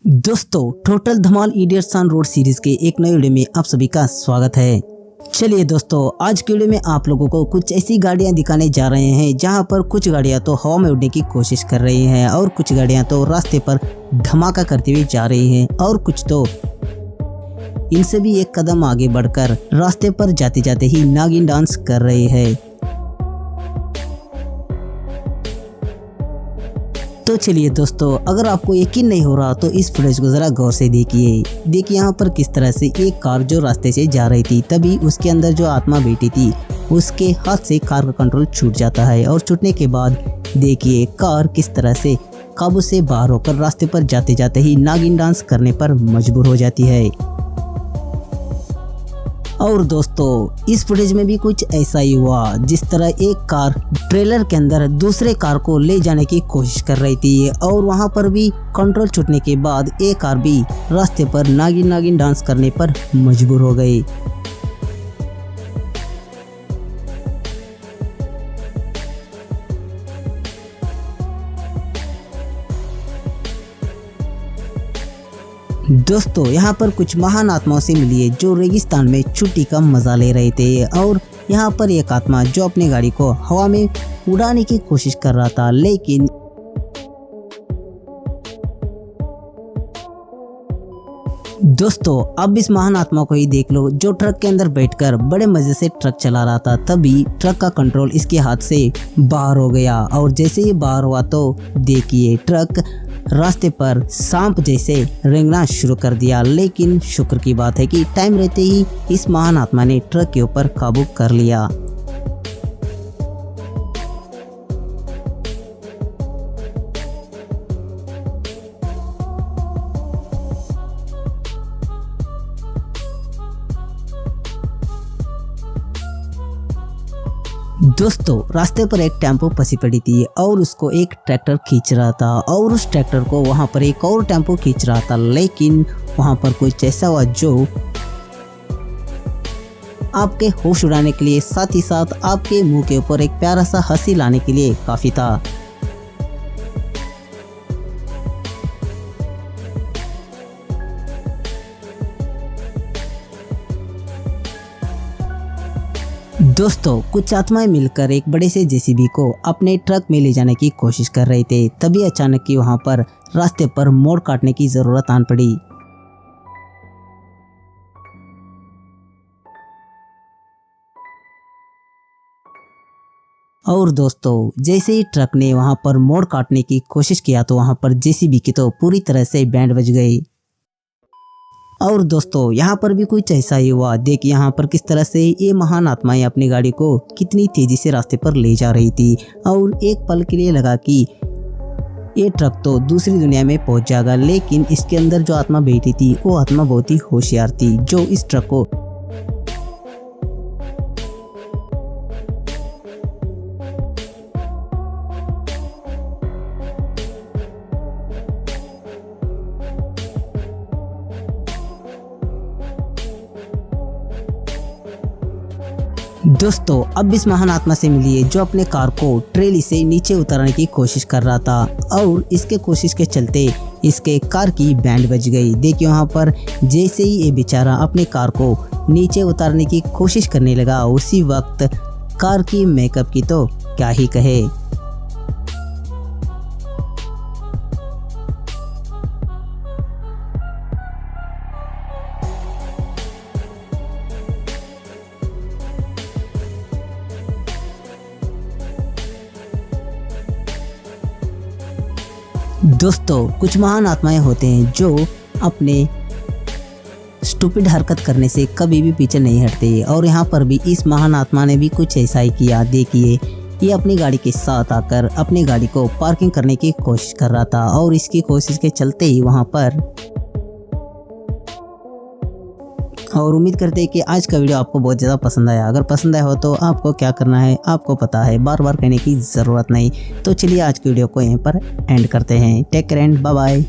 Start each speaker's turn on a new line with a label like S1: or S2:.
S1: दोस्तों, total Dhamaal idiots on road series के एक नए वीडियो में आप सभी का स्वागत है। चलिए दोस्तों, आज के वीडियो में आप लोगों को कुछ ऐसी गाड़ियां दिखाने जा रहे हैं जहां पर कुछ गाड़ियां तो हवा में उड़ने की कोशिश कर रही हैं और कुछ गाड़ियां तो रास्ते पर धमाका करते हुए जा रही हैं और कुछ तो इनसे भी एक कदम आगे बढ़कर रास्ते पर जाते जाते ही नागिन डांस कर रही है। तो चलिए दोस्तों, अगर आपको यकीन नहीं हो रहा तो इस फुटेज को जरा गौर से देखिए यहाँ पर किस तरह से एक कार जो रास्ते से जा रही थी, तभी उसके अंदर जो आत्मा बैठी थी उसके हाथ से कार का कंट्रोल छूट जाता है और छूटने के बाद देखिए कार किस तरह से काबू से बाहर होकर रास्ते पर जाते जाते ही नागिन डांस करने पर मजबूर हो जाती है। और दोस्तों, इस फुटेज में भी कुछ ऐसा ही हुआ जिस तरह एक कार ट्रेलर के अंदर दूसरे कार को ले जाने की कोशिश कर रही थी और वहां पर भी कंट्रोल छूटने के बाद एक कार भी रास्ते पर नागिन डांस करने पर मजबूर हो गई। दोस्तों, यहाँ पर कुछ महान आत्माओं से मिलिए जो रेगिस्तान में छुट्टी का मजा ले रहे थे और यहाँ पर एक आत्मा जो अपनी गाड़ी को हवा में उड़ाने की कोशिश कर रहा था, लेकिन दोस्तों अब इस महान आत्मा को ही देख लो जो ट्रक के अंदर बैठकर बड़े मजे से ट्रक चला रहा था। तभी ट्रक का कंट्रोल इसके हाथ से बाहर हो गया और जैसे ही बाहर हुआ तो देखिए ट्रक रास्ते पर सांप जैसे रेंगना शुरू कर दिया। लेकिन शुक्र की बात है कि टाइम रहते ही इस महान आत्मा ने ट्रक के ऊपर काबू कर लिया। दोस्तों, रास्ते पर एक टेम्पो फंसी पड़ी थी और उसको एक ट्रैक्टर खींच रहा था और उस ट्रैक्टर को वहां पर एक और टेम्पो खींच रहा था, लेकिन वहां पर कुछ ऐसा हुआ जो आपके होश उड़ाने के लिए साथ ही साथ आपके मुंह के ऊपर एक प्यारा सा हंसी लाने के लिए काफी था। दोस्तों, कुछ आत्माएं मिलकर एक बड़े से जेसीबी को अपने ट्रक में ले जाने की कोशिश कर रहे थे, तभी अचानक ही वहां पर रास्ते पर मोड़ काटने की जरूरत आन पड़ी। और दोस्तों, जैसे ही ट्रक ने वहां पर मोड़ काटने की कोशिश किया तो वहां पर जेसीबी की तो पूरी तरह से बैंड बज गई। और दोस्तों, यहाँ पर भी कुछ ऐसा ही हुआ। देखिए यहाँ पर किस तरह से ये महान आत्माएं अपनी गाड़ी को कितनी तेजी से रास्ते पर ले जा रही थी और एक पल के लिए लगा कि ये ट्रक तो दूसरी दुनिया में पहुंच जाएगा, लेकिन इसके अंदर जो आत्मा बैठी थी वो आत्मा बहुत ही होशियार थी जो इस ट्रक को दोस्तों, अब इस महान आत्मा से मिलिए जो अपने कार को ट्रेली से नीचे उतारने की कोशिश कर रहा था और इसके कोशिश के चलते इसके कार की बैंड बज गई। देखिए यहाँ पर जैसे ही ये बेचारा अपने कार को नीचे उतारने की कोशिश करने लगा, उसी वक्त कार की मेकअप की तो क्या ही कहे। दोस्तों, कुछ महान आत्माएं होते हैं जो अपने स्टूपिड हरकत करने से कभी भी पीछे नहीं हटते और यहाँ पर भी इस महान आत्मा ने भी कुछ ऐसा ही किया। देखिए ये अपनी गाड़ी के साथ आकर अपनी गाड़ी को पार्किंग करने की कोशिश कर रहा था और इसकी कोशिश के चलते ही वहां पर और उम्मीद करते हैं कि आज का वीडियो आपको बहुत ज़्यादा पसंद आया। अगर पसंद आया हो तो आपको क्या करना है आपको पता है, बार बार कहने की ज़रूरत नहीं। तो चलिए आज की वीडियो को यहीं पर एंड करते हैं। Take care and bye bye.